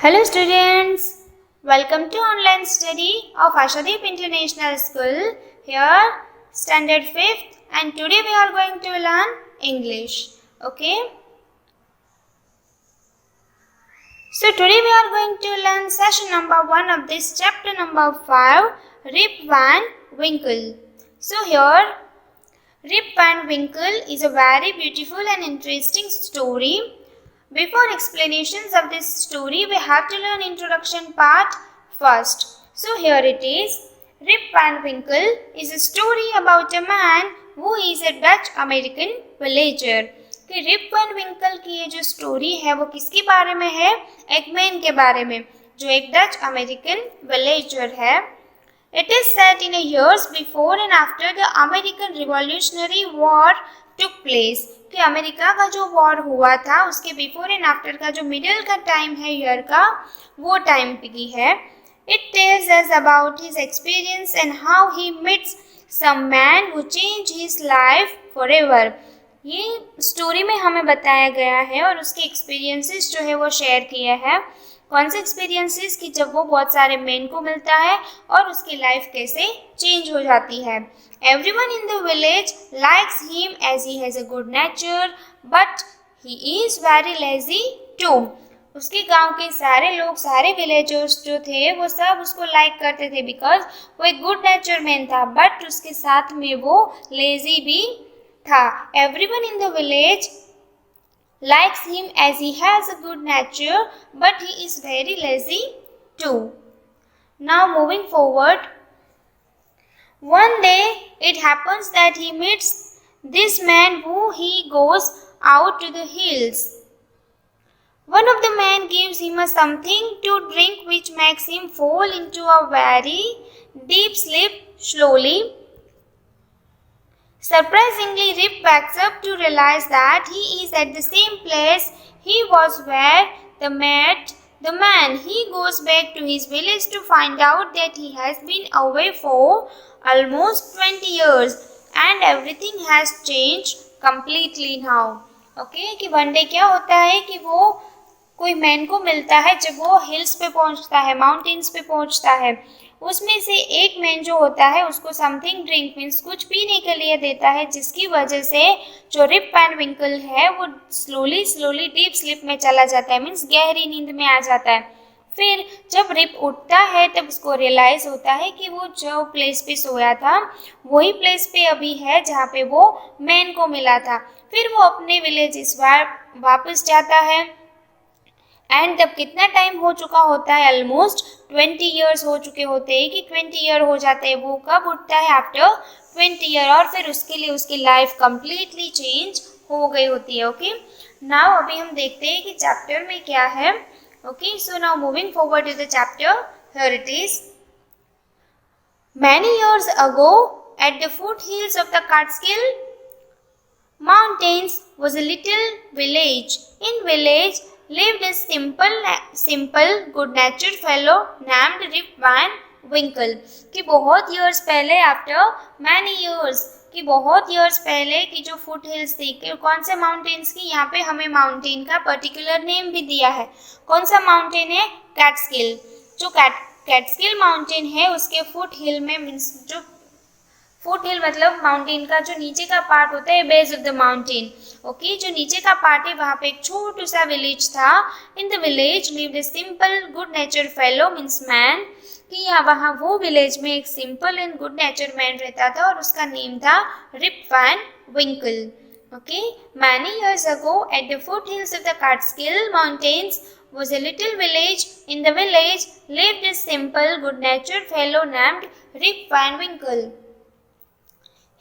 Hello students, welcome to online study of Ashadeep International School. Here standard 5th and today we are going to learn English. Okay. So today we are going to learn session number 1 of this chapter number 5, Rip Van Winkle. So here Rip Van Winkle is a very beautiful and interesting story. Before explanations of this story, we have to learn introduction part first. So here it is. Rip Van Winkle is a story about a man who is a Dutch American villager. कि rib Van विंकल की ये जो story है वो किसके बारे में है? एक मैन के बारे में जो एक डच अमेरिकन विलेजर है. It is set in a years before and after the American Revolutionary War took place. कि अमेरिका का जो वॉर हुआ था उसके बिफोर एंड आफ्टर का जो मिडिल का टाइम है ईयर का वो टाइम की है. It tells us about his experience and how he meets some man who changed his life forever. ये स्टोरी में हमें बताया गया है और उसके एक्सपीरियंसेस जो है वो शेयर किया है. कौन से एक्सपीरियंसेस कि जब वो बहुत सारे मेन को मिलता है और उसकी लाइफ कैसे चेंज हो जाती है. Everyone in the village likes him as he has a good nature, but he is very lazy too. उसके गांव के सारे लोग, सारे विलेजर्स जो थे वो सब उसको लाइक करते थे बिकॉज वो एक गुड नेचर मैन था, बट उसके साथ में वो लेजी भी था. Everyone in the village likes him as he has a good nature, but he is very lazy too. Now moving forward. One day it happens that he meets this man who he goes out to the hills. One of the men gives him something to drink which makes him fall into a very deep sleep slowly. Surprisingly, Rip wakes up to realize that he is at the same place he was where they met the man. He goes back to his village to find out that he has been away for almost 20 years and everything has changed completely now. Okay, कि one day क्या होता है कि वो कोई man को मिलता है जब वो हिल्स पे पहुंचता है, माउंटेन्स पे पहुंचता है. उसमें से एक मैन जो होता है उसको समथिंग ड्रिंक मीन्स कुछ पीने के लिए देता है, जिसकी वजह से जो रिप वैन विंकल है वो स्लोली डीप स्लीप में चला जाता है, मीन्स गहरी नींद में आ जाता है. फिर जब रिप उठता है तब उसको रियलाइज होता है कि वो जो प्लेस पे सोया था वही प्लेस पे अभी है जहाँ पे वो मैन को मिला था. फिर वो अपने विलेज इस बार वापस जाता है एंड तब कितना टाइम हो चुका होता है? ऑलमोस्ट 20 ईयर्स हो चुके होते हैं कि 20 ईयर हो जाते हैं. वो कब उठता है? After 20 year. और फिर उसके लिए उसकी लाइफ कम्प्लीटली चेंज हो गई होती है. ओके, नाउ अभी हम देखते हैं कि चैप्टर में क्या है. Okay, so now moving forward to the chapter. Here it is. Many years ago, at the foothills of the Catskill Mountains was a little village. In village lived a simple, good-natured fellow named Rip Van Winkle. कि बहुत years पहले, after many years, कि बहुत years पहले की जो foot hills थी, कौन से माउंटेन्स की, यहाँ पे हमें माउंटेन का पर्टिकुलर नेम भी दिया है. कौन सा माउंटेन है? कैटस्किल. जो कैटस्किल माउंटेन है उसके फुट हिल में, मीन्स जो फुट हिल मतलब माउंटेन का जो नीचे का पार्ट होता है, base of the mountain. Okay, जो नीचे का पार्ट है वहाँ पे एक छोटा सा विलेज था. In the village lived a simple good nature fellow means man. कि यहाँ वहाँ वो विलेज में एक simple and good nature man रहता था और उसका नेम था Rip Van Winkle. Okay, many years ago at the foothills of the Catskill mountains was a little village. In the village lived a simple, good-natured fellow named Rip Van Winkle.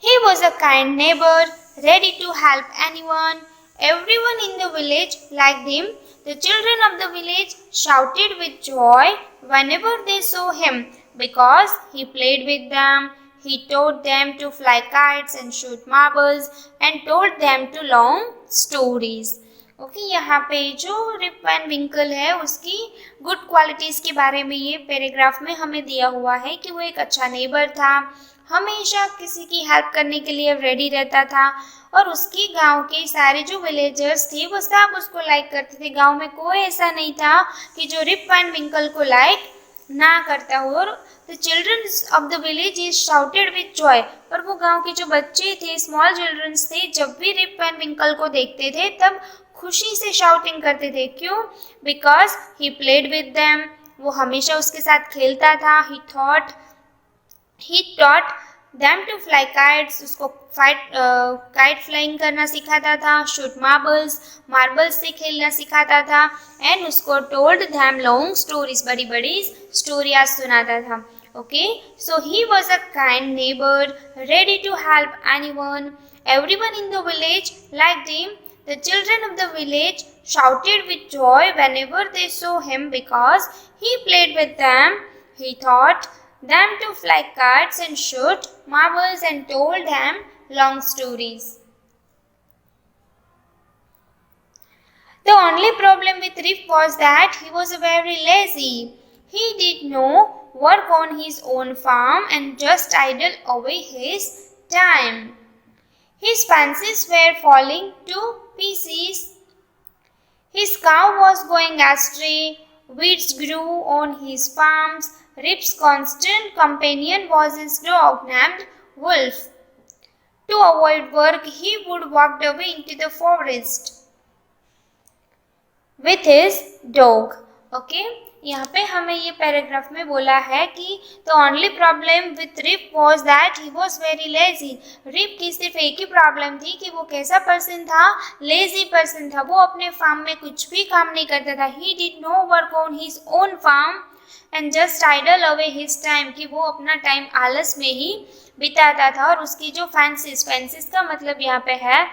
He was a kind neighbor, ready to help anyone. Everyone in the village liked him. The children of the village shouted with joy whenever they saw him because he played with them. He taught them to fly kites and shoot marbles and told them to long stories. Okay, यहाँ पे जो rib Van Winkle है उसकी good qualities के बारे में ये paragraph में हमें दिया हुआ है कि वो एक अच्छा नेबर था, हमेशा किसी की हेल्प करने के लिए रेडी रहता था और उसकी गांव के सारे जो विलेजर्स थे वो सब उसको लाइक करते थे। गांव में कोई ऐसा नहीं था कि जो रिप वैन विंकल को लाइक ना करता हो। और the childrens of the village is shouted with joy, पर वो गांव के जो बच्चे थे, स्मॉल चिल्ड्रंस थे, जब भी रिप वैन विंकल को देखते थे तब खुशी से शाउटिंग करते थे। क्यों? Because he played with them, वो हमेशा उसके साथ खेलता था। He taught them to fly kites, उसको काइट फ्लाइंग करना सिखाता था। शूट मार्बल्स से खेलना सिखाता था। एंड उसको टोल्ड देम लॉन्ग स्टोरीज, बड़ी बड़ी स्टोरियाँ सुनाता था। Okay, so he was a kind neighbour, ready to help anyone. Everyone in the village liked him. The children of the village shouted with joy whenever they saw him because he played with them. He taught them to fly kites and shoot marbles and told them long stories. The only problem with Rip was that he was very lazy. He did no work on his own farm and just idled away his time. His fancies were falling to pieces. His cow was going astray. Weeds grew on his farms. Rip's constant companion was his dog named Wolf. To avoid work, he would walk away into the forest with his dog. Okay? यहाँ पे हमें ये paragraph में बोला है कि the only problem with Rip was that he was very lazy. Rip की सिर्फ एक ही प्रॉब्लम थी कि वो कैसा पर्सन था, लेजी पर्सन था। वो अपने फार्म में कुछ भी काम नहीं करता था। He did no work on his own farm and just idle away his time, कि वो अपना टाइम आलस में ही बिताता था। और उसकी जो फैंसीज का मतलब यहाँ पे है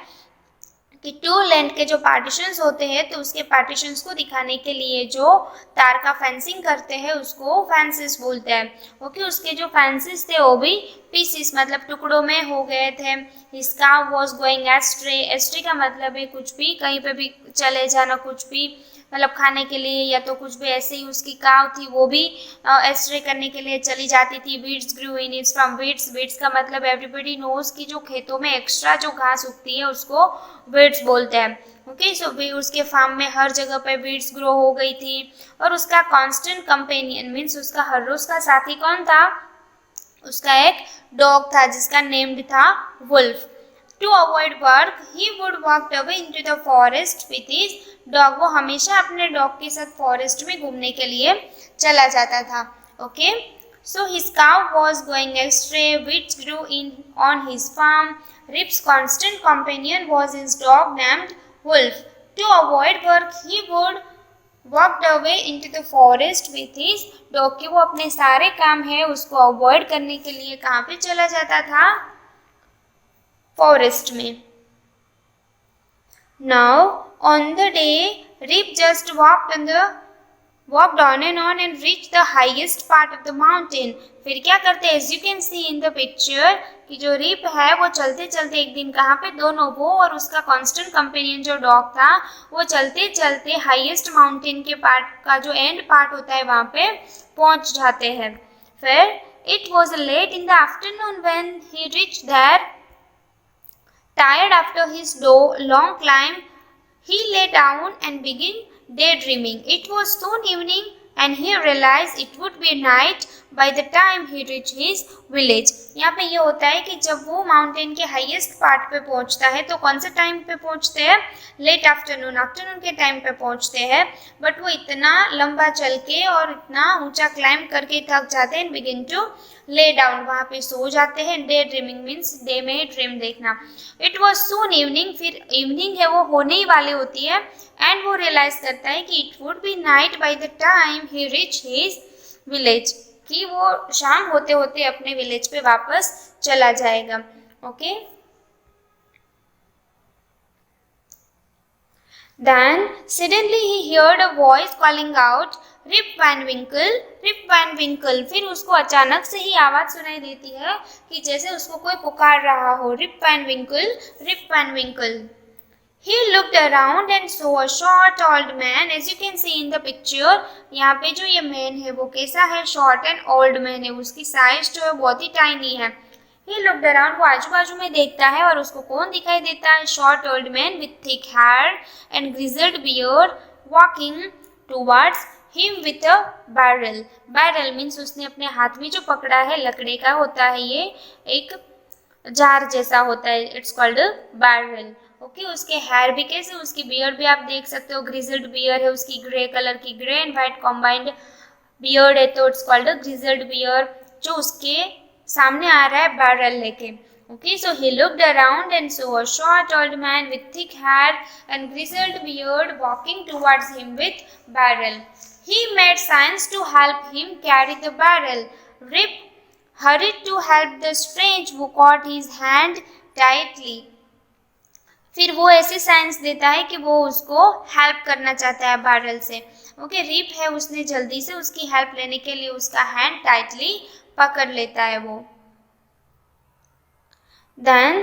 कि टू लैंड के जो पार्टीशंस होते हैं, तो उसके पार्टीशंस को दिखाने के लिए जो तार का फेंसिंग करते हैं उसको फैंसीज बोलते हैं। ओके, उसके जो फैंसीज थे वो भी पीसीस मतलब टुकड़ों में हो गए थे। हिज काव वाज गोइंग एस्ट्रे, एस्ट्रे का मतलब है कुछ भी, कहीं पे भी चले जाना, कुछ भी मतलब खाने के लिए या तो कुछ भी। ऐसे ही उसकी काव थी वो भी एस्ट्रे करने के लिए चली जाती थी। Weeds grew in its from weeds का मतलब एवरीबडी नोज की जो खेतों में एक्स्ट्रा जो घास उगती है उसको वीड्स बोलते हैं। ओके, सो उसके फार्म में हर जगह पे वीड्स ग्रो हो गई थी। और उसका कांस्टेंट कंपेनियन मीन्स उसका हर रोज का साथी कौन था? उसका एक डॉग था जिसका नेम्ड था wolf. To avoid work, he would walk away into the forest with his dog. वो हमेशा अपने डॉग के साथ फॉरेस्ट में घूमने के लिए चला जाता था। Okay, so his cow was going astray. Weeds grew in on his farm. Rip's constant companion was his dog named Wolf. To avoid work, he would walk away into the forest with his dog. कि वो अपने सारे काम है उसको avoid करने के लिए कहाँ पे चला जाता था? फॉरेस्ट में। Now on the day, Rip just walked on and reached the highest part of the mountain. फिर क्या करते हैं? As you can see in the picture कि जो रिप है वो चलते चलते एक दिन कहाँ पे, दोनों वो और उसका कांस्टेंट कंपेनियन जो डॉग था वो चलते चलते हाईएस्ट माउंटेन के पार्ट का जो एंड पार्ट होता है वहाँ पे पहुँच जाते हैं। फिर it was late in the afternoon when he reached there. Tired after his long climb, he lay down and began daydreaming. It was soon evening and he realized it would be night by the time he reached his village. यहाँ पे ये होता है कि जब वो mountain के highest part पे पहुँचता है तो कौन से टाइम पे पहुँचते हैं? लेट आफ्टरनून के टाइम पे पहुँचते हैं। बट वो इतना लंबा चल के और इतना ऊंचा क्लाइंब करके थक जाते हैं। बिगिन टू ले डाउन, वहाँ पे सो जाते हैं। डे ड्रीमिंग मीन्स डे में ड्रीम देखना। इट वॉज सून इवनिंग, फिर इवनिंग है वो होने ही वाली होती है। एंड वो रियलाइज करता है कि it would be night by the time he reach his village, कि वो शाम होते होते अपने विलेज पे वापस चला जाएगा। Okay, then suddenly he heard a voice calling out Rip Van Winkle, Rip Van Winkle. फिर उसको अचानक से ही आवाज सुनाई देती है कि जैसे उसको कोई पुकार रहा हो, Rip Van Winkle, Rip Van Winkle. He looked around and saw a short old man, as you can see in the picture. यहाँ पे जो ये मैन है वो कैसा है? शॉर्ट एंड ओल्ड मैन है। उसकी साइज जो है बहुत ही टाइनी है। He looked around, वो आजू बाजू में देखता है और उसको कौन दिखाई देता है? Short old man with thick hair and grizzled beard walking towards him with a barrel. Barrel means उसने अपने हाथ में जो पकड़ा है लकड़ी का होता है, ये एक जार जैसा होता है, इट्स कॉल्ड बैरल। ओके, उसके हेयर भी कैसे, उसकी बियर्ड भी आप देख सकते हो, ग्रिजल्ड बियर्ड है उसकी, ग्रे कलर की, grey and white combined beard है, तो इट्स कॉल्ड ग्रिजल्ड बियर्ड, जो उसके सामने आ रहा है बैरल लेके। Okay, so he looked around and saw a short old man with thick hair and grizzled beard walking towards him with barrel. He made signs to help him carry the barrel. Rip hurried to help the strange who caught his hand tightly. फिर वो ऐसे science देता है कि वो उसको help करना चाहता है बैरल से। ओके, रिप है, उसने जल्दी से उसकी हेल्प लेने के लिए उसका हैंड टाइटली पकड़ लेता है वो। Then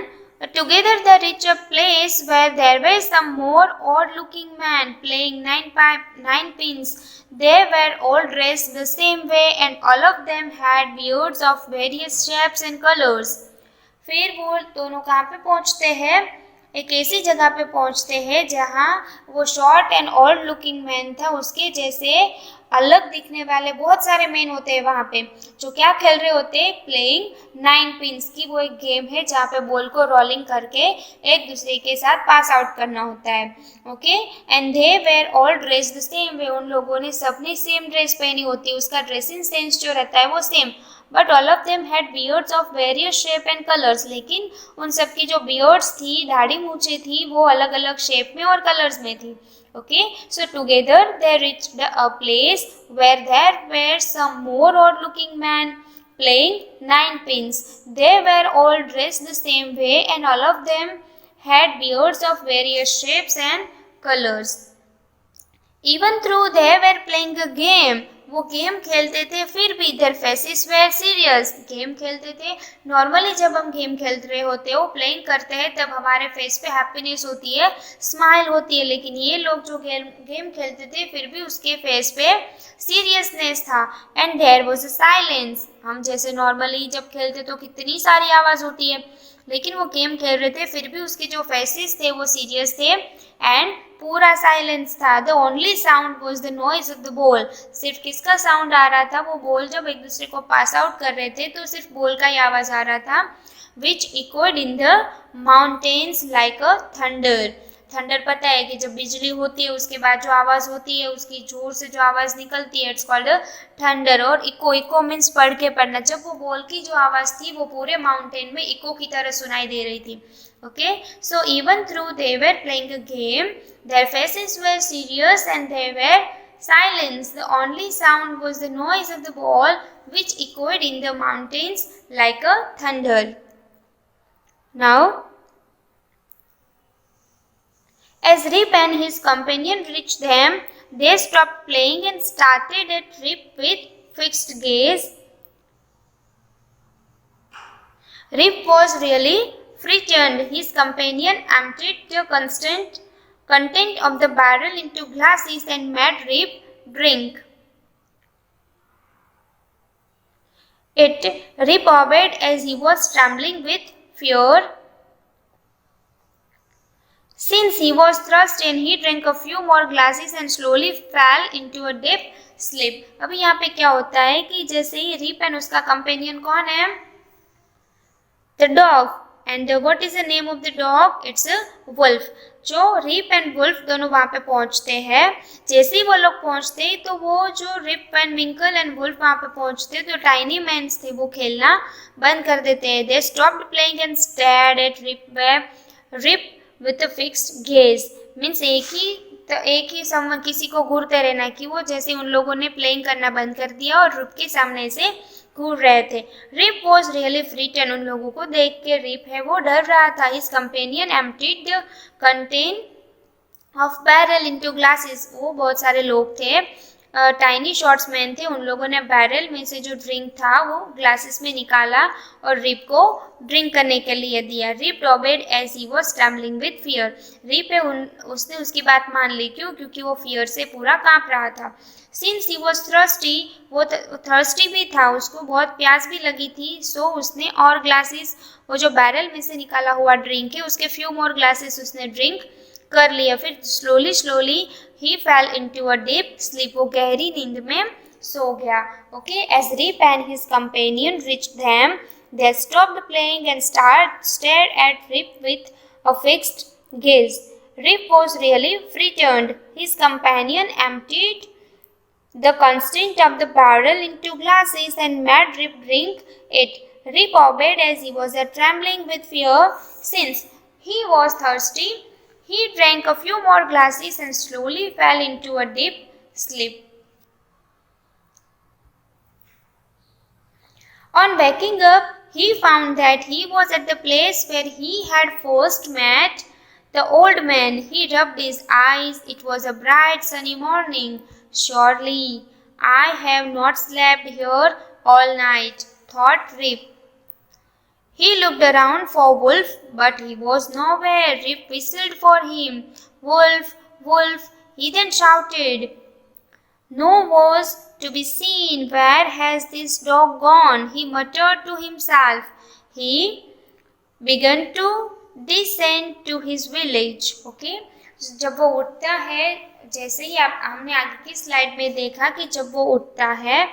together they reached a place where there were some more odd-looking men playing nine pins. They were all dressed the same way and all of them had beards of various shapes and colors. फिर वो दोनों कहाँ पे पहुँचते हैं? एक ऐसी जगह पे पहुँचते हैं जहाँ वो short and old looking man था, उसके जैसे अलग दिखने वाले बहुत सारे मैन होते हैं वहाँ पे, जो क्या खेल रहे होते हैं? प्लेइंग नाइन पिन्स की, वो एक गेम है जहाँ पे बॉल को रोलिंग करके एक दूसरे के साथ पास आउट करना होता है। Okay, and they were all dress the same way, उन लोगों ने सबने सेम ड्रेस पहनी होती है, उसका ड्रेसिंग सेंस जो रहता है वो same, but all of them had beards of various shape and colours, लेकिन उन सबकी जो बियर्ड्स थी, दाढ़ी मूछें थी, वो अलग अलग शेप में और कलर्स में थी। Okay, so together they reached a place where there were some more odd-looking men playing nine pins. They were all dressed the same way and all of them had beards of various shapes and colors. Even though they were playing a game, वो game खेलते थे, फिर भी their faces were serious. Game खेलते थे, normally जब हम game खेल रहे होते हो, प्लेइंग करते हैं, तब हमारे फेस पे हैप्पीनेस होती है, स्माइल होती है, लेकिन ये लोग जो गेम खेलते थे फिर भी उसके फेस पे सीरियसनेस था। And there was a silence, हम जैसे नॉर्मली जब खेलते तो कितनी सारी आवाज़ होती है, लेकिन वो गेम खेल रहे थे फिर भी उसके जो फेसेस थे वो सीरियस थे एंड पूरा साइलेंस था। The only sound was the noise of the ball, सिर्फ किसका साउंड आ रहा था? वो बॉल जब एक दूसरे को पास आउट कर रहे थे तो सिर्फ बॉल का ही आवाज़ आ रहा था, which echoed in the mountains like a thunder. Thunder पता है कि जब बिजली होती है उसके बाद जो आवाज़ होती है, उसकी जोर से जो आवाज़ निकलती है, इट्स कॉल्ड थंडर। और इको मीन्स पढ़ के पढ़ना, जब वो बॉल की जो आवाज़ थी वो पूरे माउंटेन में इको की तरह सुनाई दे रही थी। Okay, so even through they were playing a game, their faces were serious and they were silence. The only sound was the noise of the ball which echoed in the mountains like a thunder. Now as Rip and his companion reached them, they stopped playing and started at Rip with fixed gaze. Rip was really frightened. His companion emptied the content of the barrel into glasses and made Rip drink it. Rip obeyed as he was trembling with fear. Since he was thrust in, he drank a few more glasses and slowly fell into a deep sleep. अभी यहाँ पे क्या होता है कि जैसे ही rib and उसका companion कौन है? The dog. And what is the name of the dog? It's a wolf. जो रिप एंड वुल्फ दोनों वहाँ पे पहुँचते हैं, जैसे ही वो लोग पहुँचते हैं तो वो जो रिप एंड विंकल एंड वुल्फ वहाँ पे पहुँचते तो टाइनी मैन्स थे वो खेलना बंद कर देते हैं। They stopped playing and stared at Rip with a fixed gaze. Means एक ही समवन किसी को घूरते रहना, कि वो जैसे उन लोगों ने प्लेइंग करना बंद कर दिया और रिप के सामने से घूर रहे थे। रिप वॉज रियली फ्रिटेन, उन लोगों को देख के रिप है वो डर रहा था। His companion emptied the contain of barrel into glasses, वो बहुत सारे लोग थे टाइनी शॉर्ट्समैन थे, उन लोगों ने बैरल में से जो ड्रिंक था वो ग्लासेस में निकाला और रिप को ड्रिंक करने के लिए दिया। Rip obeyed as he was trembling with fear. उसने उसकी बात मान ली। क्यों? क्योंकि वो फियर से पूरा कांप रहा था। सिंस ही वॉज थर्स्टी, वो थर्स्टी भी था, उसको बहुत प्यास भी लगी थी। सो उसने और ग्लासेस, वो जो बैरल में से निकाला हुआ ड्रिंक है उसके फ्यू मोर ग्लासेस उसने ड्रिंक कर लिया। फिर slowly slowly he fell into a deep sleep, वो गहरी नींद में सो गया। Okay, as Rip and his companion reached them, they stopped playing and stared at Rip with a fixed gaze. Rip was really frightened. His companion emptied the contents of the barrel into glasses and made Rip drink it. Rip obeyed as he was trembling with fear. Since he was thirsty, he drank a few more glasses and slowly fell into a deep sleep. On waking up, he found that he was at the place where he had first met the old man. He rubbed his eyes. It was a bright sunny morning. Surely I have not slept here all night, thought Rip. He looked around for Wolf, but he was nowhere. Rip whistled for him. Wolf, Wolf, he then shouted. No was to be seen. Where has this dog gone? He muttered to himself. He began to descend to his village. Okay? जब वो उठता है, जैसे ही हमने आगे की slide में देखा कि जब वो उठता है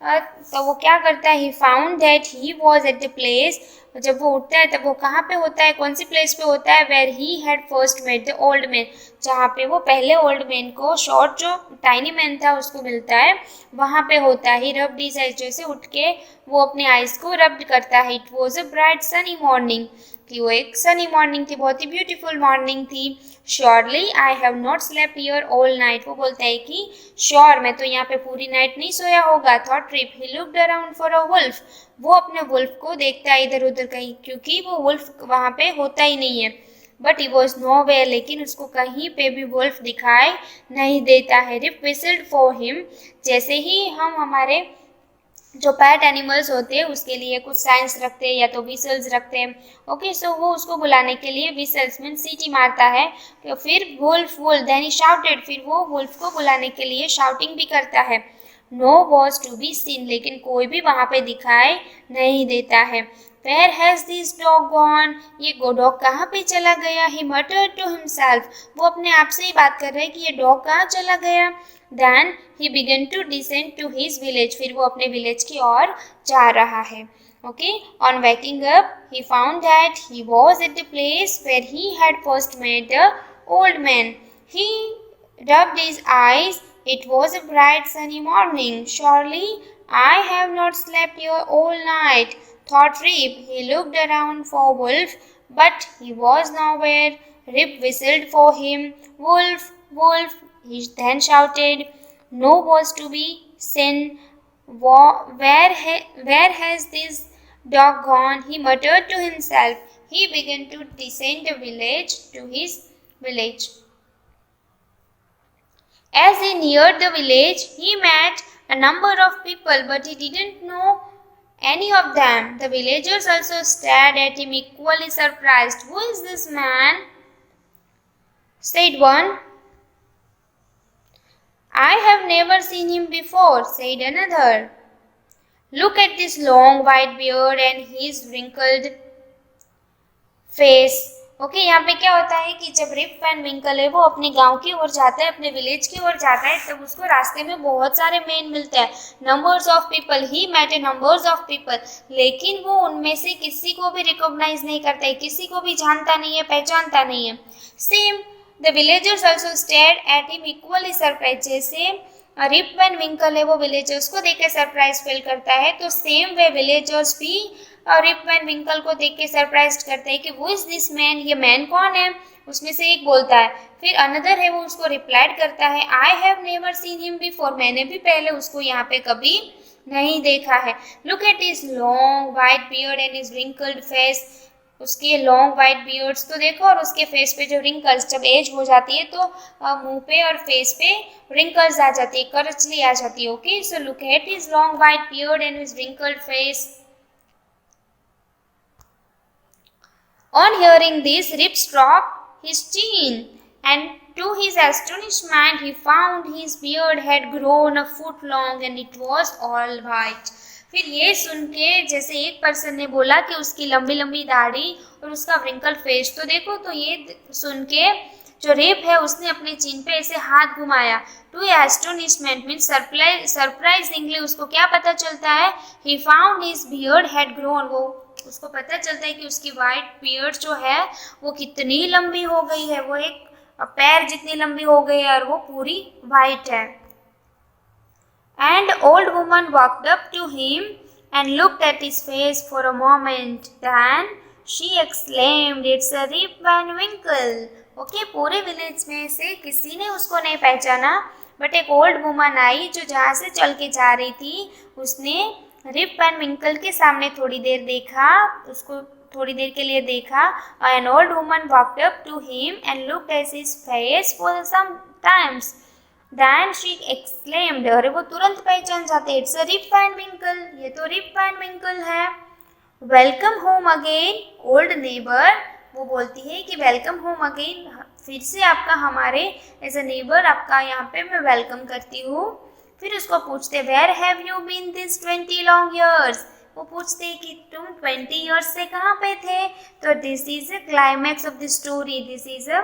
तो वो क्या करता है? He found that he was at the place. जब वो उठता है तब वो कहाँ पे होता है? कौन सी प्लेस पे होता है? Where he had first met the old man. जहाँ पे वो पहले ओल्ड मैन को, शॉर्ट जो टाइनी मैन था उसको मिलता है, वहाँ पे होता है। He rubbed his eyes, जैसे उठ के वो अपने आइज को रब्ड करता है। It was a bright sunny morning, कि वो एक सनी मॉर्निंग थी, बहुत ही ब्यूटीफुल मॉर्निंग थी। Surely I have not slept here all night. वो बोलता है कि श्योर मैं तो यहाँ पे पूरी नाइट नहीं सोया होगा। Thought Rip. He looked around for a wolf. वो अपने वुल्फ को देखता है इधर उधर कहीं, क्योंकि वो वुल्फ वहाँ पे होता ही नहीं है। But he was nowhere. लेकिन उसको कहीं पे भी वुल्फ दिखाई नहीं देता है। Rip whistled for him. जैसे ही हम हमारे जो पैट एनिमल्स होते हैं उसके लिए कुछ साइंस रखते हैं या तो विसल्स रखते हैं। ओके, सो वो उसको बुलाने के लिए विसल्स मीन सीटी मारता है। तो फिर wolf wolf, then he shouted, फिर वो वुल्फ को बुलाने के लिए शाउटिंग भी करता है। No was to be seen, लेकिन कोई भी वहाँ पे दिखाई नहीं देता है। Where has this dog gone? ये डॉग कहाँ पे चला गया? He muttered to himself. वो अपने आप से ही बात कर रहे हैं कि ये डॉग कहाँ चला गया। Then he began to descend to his village. फिर वो अपने विलेज की ओर जा रहा है। Okay. On waking up, he found that he was at the place where he had first met the old man. He rubbed his eyes. It was a bright sunny morning. Surely I have not slept here all night, thought Rip. He looked around for Wolf, but he was nowhere. Rip whistled for him. Wolf, Wolf, he then shouted. No was to be seen. Where has this dog gone? He muttered to himself. He began to descend the village to his village. As he neared the village, he met a number of people, but he didn't know any of them. The villagers also stared at him, equally surprised. Who is this man? Said one. I have never seen him before, said another. Look at this long white beard and his wrinkled face. Okay, यहाँ पे क्या होता है कि जब rib Van Winkle है वो अपने गांव की ओर जाता है, अपने विलेज की ओर जाता है, तब उसको रास्ते में बहुत सारे मैन मिलते हैं। Numbers of people, he met numbers of people, लेकिन वो उनमें से किसी को भी रिकॉग्नाइज नहीं करता है, किसी को भी जानता नहीं है, पहचानता नहीं है। Same the villagers also stared at him equally surprise. जैसे रिप वैन विंकल है वो विलेजर्स को देख के सरप्राइज फील करता है, तो सेम वे विलेजर्स भी रिप वैन विंकल को देख के सरप्राइज करते हैं कि वो इज दिस मैन, ये मैन कौन है। उसमें से एक बोलता है, फिर अनदर है वो उसको रिप्लाइड करता है, I have never seen him before, मैंने भी पहले उसको यहाँ पे कभी नहीं देखा है। Look at his long white beard and his wrinkled face, उसके लॉन्ग वाइट बियर्ड्स तो देखो, और उसके फेस पे जो रिंकल्स, जब एज हो जाती है तो मुंह पे और फेस पे रिंकल्स आ जाती है, करचली आ जाती है. Okay, so look at his long white beard and his wrinkled face. On hearing this, Rip stropped his chin, and to his astonishment, he found his beard had grown a foot long and it was all white. फिर ये सुन के, जैसे एक person ने बोला कि उसकी लंबी लंबी दाढ़ी और उसका व्रिंकल फेस तो देखो, तो ये सुन के जो रेप है उसने अपने चिन पे ऐसे हाथ घुमाया. टू एस्टोनिशमेंट मीन सरप्राइजिंगली उसको क्या पता चलता है, he found his beard had grown, वो उसको पता चलता है कि उसकी वाइट बियर्ड जो है वो कितनी लंबी हो गई है, वो एक पैर जितनी लंबी हो गई है और वो पूरी वाइट है. And old woman walked up to him and looked at his face for a moment, then she exclaimed, it's a Rip Van Winkle. Okay, पूरे विलेज में से किसी ने उसको नहीं पहचाना, बट एक ओल्ड वुमन आई जो जहाँ से चल के जा रही थी, उसने रिप वैन विंकल के सामने थोड़ी देर देखा, उसको थोड़ी देर के लिए देखा. An old woman walked up to him and looked at his face for some times, then she exclaimed, अरे वो तुरंत पहचान जाते, it's a Rip Van Winkle, ये तो रिप वैन विंकल है. Welcome home again old neighbour, वो बोलती है कि वेलकम होम अगेन, फिर से आपका हमारे एज अ नेबर आपका यहाँ पे मैं वेलकम करती हूँ. फिर उसको पूछते, where have you been this 20 long years, वो पूछते कि तुम 20 ईयर्स से कहाँ पे थे. तो this is a climax of the story, this is a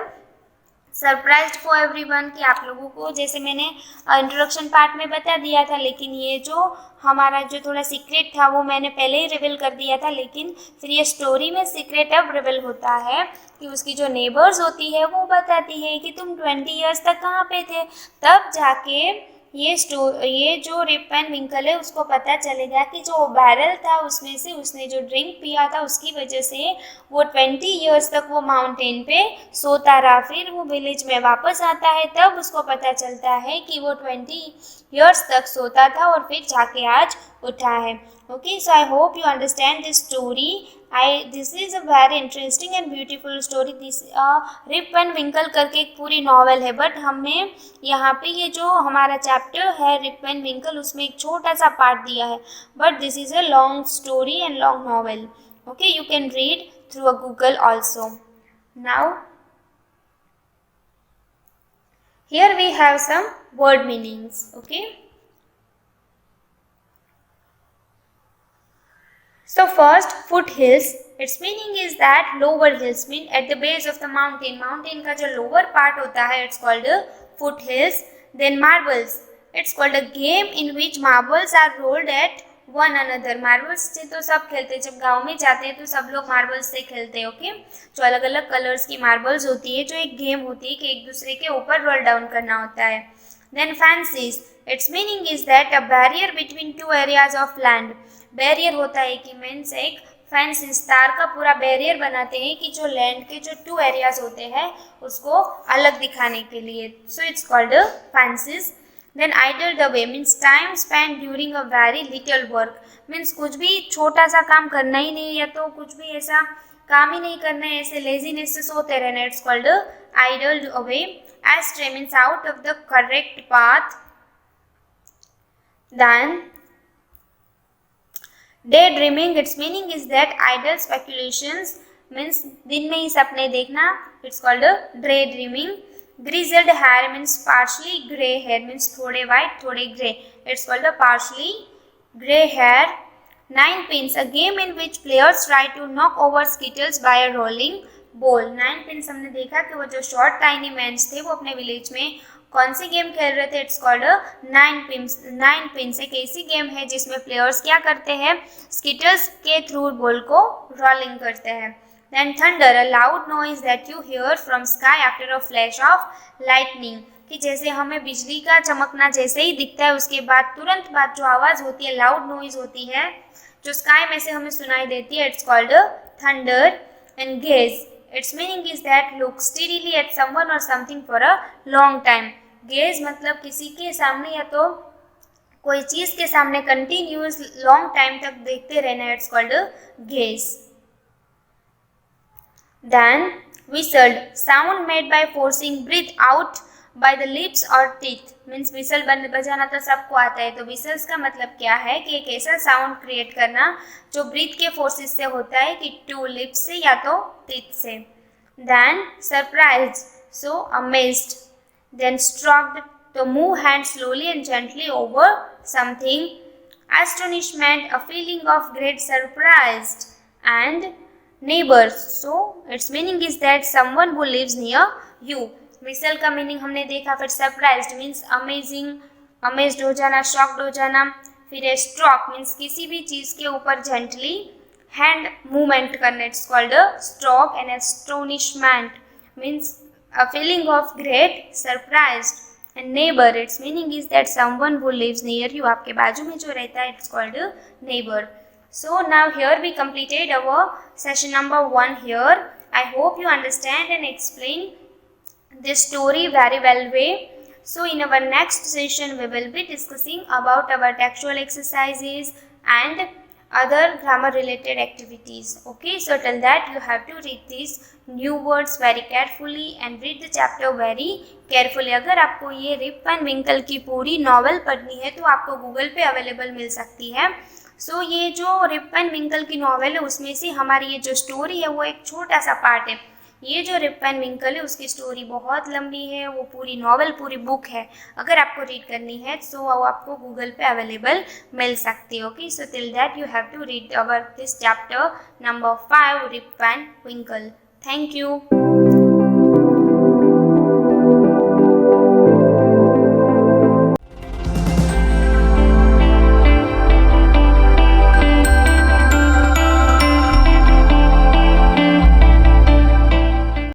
surprise for everyone, कि आप लोगों को जैसे मैंने इंट्रोडक्शन पार्ट में बता दिया था, लेकिन ये जो हमारा जो थोड़ा सीक्रेट था वो मैंने पहले ही रिवील कर दिया था, लेकिन फिर ये स्टोरी में सीक्रेट अब रिवील होता है कि उसकी जो नेबर्स होती है वो बताती है कि तुम 20 ईयर्स तक कहाँ पे थे. तब जाके ये जो रिप वैन विंकल है उसको पता चलेगा कि जो बैरल था उसमें से उसने जो ड्रिंक पिया था उसकी वजह से वो 20 ईयर्स तक वो माउंटेन पे सोता रहा. फिर वो विलेज में वापस आता है, तब उसको पता चलता है कि वो 20 ईयर्स तक सोता था और फिर जाके आज उठा है. Okay, so I hope you understand this story. This is a very interesting and beautiful story. This Rip Van Winkle करके एक पूरी नॉवल है, बट हमने यहाँ पे ये जो हमारा चैप्टर है रिप वैन विंकल उसमें एक छोटा सा पार्ट दिया है, but this is a long story and long novel. Okay, you can read through a Google also. Now, here we have some word meanings. Okay. So first, foothills. Its meaning is that lower hills, mean at the base of the mountain. Mountain का जो lower part होता है, it's called foothills. Then marbles. It's called a game in which marbles are rolled at one another. Marbles से तो सब खेलते हैं, जब गांव में जाते हैं तो सब लोग मार्बल्स से खेलते हैं. ओके, जो अलग अलग कलर्स की मार्बल्स होती है, जो एक गेम होती है कि एक दूसरे के ऊपर रोल डाउन करना होता है. Then fences. It's meaning is that a barrier between two areas of land. Barrier होता है कि मीन्स एक फेंस तार का पूरा बैरियर बनाते हैं कि जो लैंड के जो 2 एरियाज होते हैं उसको अलग दिखाने के लिए. So it's called fancies. Then idle away means time spent during a very little work. means कुछ भी छोटा सा काम करना ही नहीं, या तो कुछ भी ऐसा काम ही नहीं करना है, ऐसे लेजीनेस से सोते रहना. It's called idle away. Astray means out of the correct path. Then daydreaming, its meaning is that idle speculations means दिन में ही सपने देखना. It's called daydreaming. Grizzled hair means partially grey hair, means थोड़े white थोड़े grey. It's called a partially grey hair. Nine pins, a game in which players try to knock over skittles by a rolling ball. Nine pins हमने देखा कि वो जो short tiny men थे वो अपने village में कौन सी गेम खेल रहे थे. It's called a nine pins. Nine pins एक ऐसी गेम है जिसमें players क्या करते हैं, skittles के थ्रू बॉल को रोलिंग करते हैं. Then thunder, a loud noise that you hear from sky after a flash of lightning. कि जैसे हमें बिजली का चमकना जैसे ही दिखता है उसके बाद तुरंत बाद जो आवाज़ होती है, लाउड नॉइज होती है जो स्काई में से हमें सुनाई देती है. It's called thunder. And gaze, it's meaning is that look steadily at someone or something for a long time. Gaze मतलब किसी के सामने या तो कोई चीज़ के सामने कंटिन्यूस लॉन्ग टाइम तक देखते रहना. It's called gauge. Then whistled, sound made by forcing breath out by the lips or teeth. Means whistle बजाना तो सबको आता है, तो विसल्स का मतलब क्या है कि एक ऐसा साउंड क्रिएट करना जो ब्रीथ के फोर्सेस से होता है, कि टू लिप्स से या तो टीथ से. Then surprised, so amazed. Then struck, to move hands slowly and gently over something. Astonishment, a feeling of great surprise. And neighbors, so its meaning is that someone who lives near you. Whistle का meaning हमने देखा. फिर surprised means amazing, amazed हो जाना, shocked हो जाना. फिर stroke means किसी भी चीज के ऊपर जेंटली हैंड मूवमेंट करना, it's called a stroke. And astonishment means a feeling of great surprised. And neighbour, it's meaning is that someone who lives near you, आपके बाजू में जो रहता है, it's called neighbour. So now here we completed our session number 1 here. I hope you understand and explain this story very well way. So in our next session we will be discussing about our textual exercises and other grammar related activities. Okay, so till that you have to read these new words very carefully and read the chapter very carefully. अगर आपको ये rib Van विंकल की पूरी novel पढ़नी है तो आपको Google पे अवेलेबल मिल सकती है. सो ये जो रिप एंड विंकल की नॉवेल है उसमें से हमारी ये जो स्टोरी है वो एक छोटा सा पार्ट है. ये जो रिप एंड विंकल है उसकी स्टोरी बहुत लंबी है, वो पूरी नॉवेल पूरी बुक है. अगर आपको रीड करनी है तो वो आपको गूगल पे अवेलेबल मिल सकती है. Okay, so till that you have to read our this chapter number 5 Rip Van Winkle. Thank you.